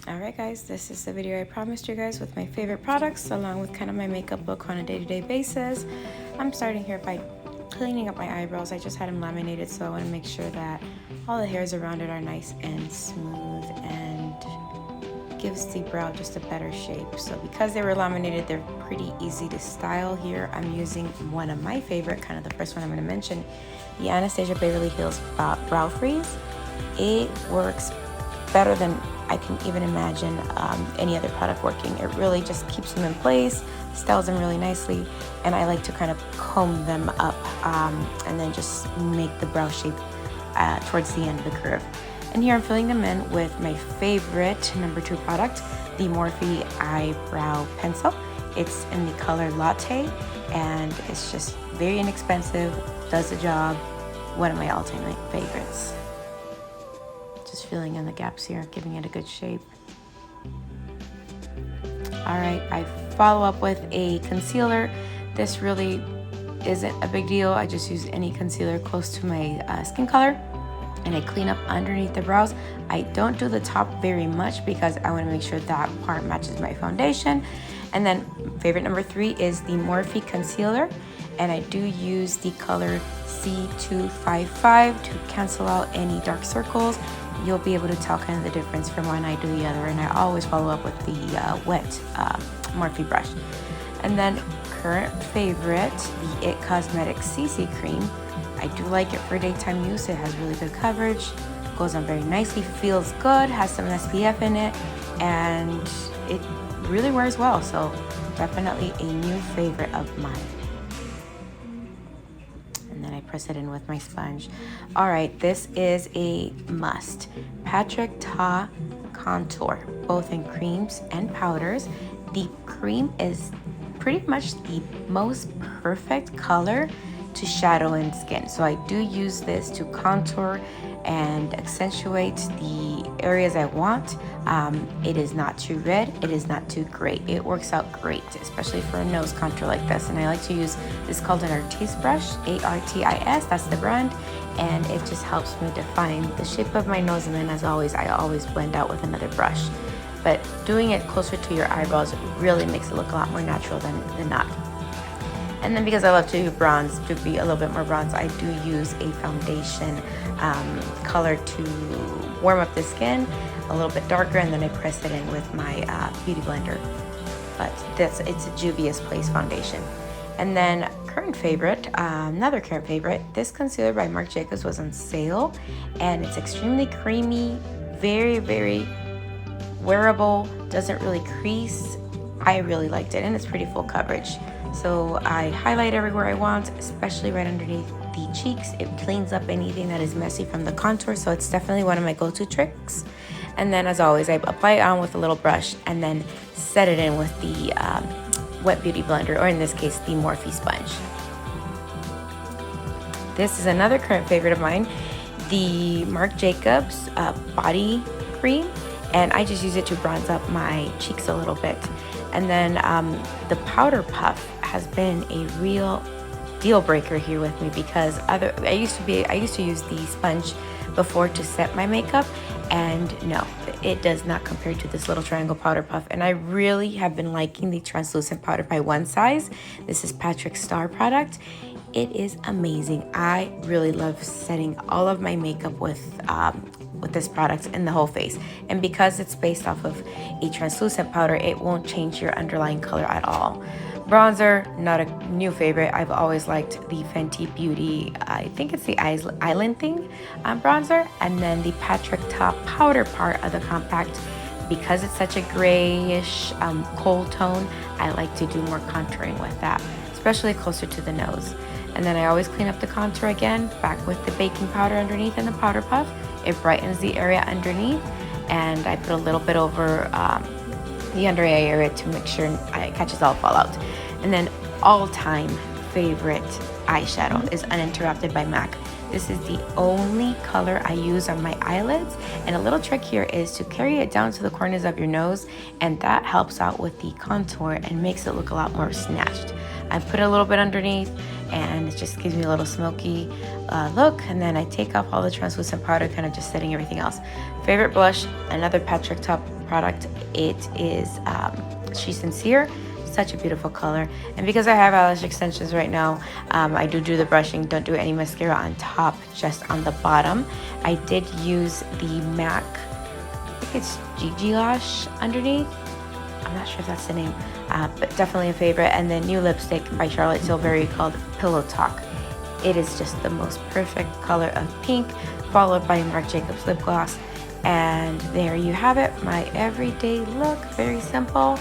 Alright guys, this is the video I promised you guys with my favorite products along with kind of my makeup look on a day-to-day basis. I'm starting here by cleaning up my eyebrows. I just had them laminated, so I want to make sure that all the hairs around it are nice and smooth and gives the brow just a better shape. So because they were laminated, they're pretty easy to style. Here I'm using one of my favorite, kind of the first one I'm going to mention, the Anastasia Beverly Hills Brow Freeze. It works better than I can even imagine any other product working. It really just keeps them in place, styles them really nicely, and I like to kind of comb them up and then just make the brow shape towards the end of the curve. And here I'm filling them in with my favorite #2 product, the Morphe Eyebrow Pencil. It's in the color Latte, and it's just very inexpensive, does the job, one of my all-time favorites. Just filling in the gaps here, giving it a good shape. All right, I follow up with a concealer. This really isn't a big deal. I just use any concealer close to my skin color, and I clean up underneath the brows. I don't do the top very much because I want to make sure that part matches my foundation. And then favorite #3 is the Morphe concealer, and I do use the color C255 to cancel out any dark circles. You'll be able to tell kind of the difference from one I do the other, and I always follow up with the wet Morphe brush. And then current favorite, the It Cosmetics CC cream. I do like it for daytime use. It has really good coverage, goes on very nicely, feels good, has some SPF in it, and it really wears well, so definitely a new favorite of mine. And then I press it in with my sponge. All right, this is a must. Patrickta contour, both in creams and powders. The cream is pretty much the most perfect color to shadow in skin. So I do use this to contour and accentuate the areas I want. It is not too red, it is not too gray. It works out great, especially for a nose contour like this. And I like to use this called an Artis brush, ARTIS, that's the brand. And it just helps me define the shape of my nose. And then as always, I always blend out with another brush. But doing it closer to your eyebrows really makes it look a lot more natural than not. And then because I love to bronze, to be a little bit more bronze, I do use a foundation color to warm up the skin a little bit darker, and then I press it in with my beauty blender. But it's a Juvia's Place foundation. And then current favorite, another current favorite, this concealer by Marc was on sale, and it's extremely creamy, very, very wearable, doesn't really crease. I really liked it, and it's pretty full coverage. So I highlight everywhere I want, especially right underneath the cheeks. It cleans up anything that is messy from the contour, so it's definitely one of my go-to tricks. And then as always, I apply it on with a little brush and then set it in with the wet beauty blender, or in this case, the Morphe sponge. This is another current favorite of mine, the Marc Jacobs body cream, and I just use it to bronze up my cheeks a little bit. And then the powder puff has been a real deal breaker here with me because I used to use the sponge before to set my makeup, and no, it does not compare to this little triangle powder puff. And I really have been liking the translucent powder by One Size. This is Patrick's Star product. It is amazing. I really love setting all of my makeup with this product in the whole face. And because it's based off of a translucent powder, it won't change your underlying color at all. Bronzer, not a new favorite. I've always liked the Fenty Beauty, I think it's the Island Thing bronzer. And then the Patrickta powder part of the compact, because it's such a grayish cold tone, I like to do more contouring with that, especially closer to the nose. And then I always clean up the contour again, back with the baking powder underneath and the powder puff. It brightens the area underneath, and I put a little bit over the under eye area to make sure it catches all fallout. And then all-time favorite eyeshadow is Uninterrupted by MAC. This is the only color I use on my eyelids, and a little trick here is to carry it down to the corners of your nose, and that helps out with the contour and makes it look a lot more snatched. I put a little bit underneath, and it just gives me a little smoky look, and then I take off all the translucent powder, kind of just setting everything else. Favorite blush, another Patrickta product. It is She's Sincere. Such a beautiful color. And because I have eyelash extensions right now, I do the brushing, don't do any mascara on top, just on the bottom. I did use the MAC, I think it's Gigi Lash underneath. I'm not sure if that's the name, but definitely a favorite. And then new lipstick by Charlotte Tilbury called Pillow Talk. It is just the most perfect color of pink, followed by Marc Jacobs lip gloss. And there you have it, my everyday look. Very simple.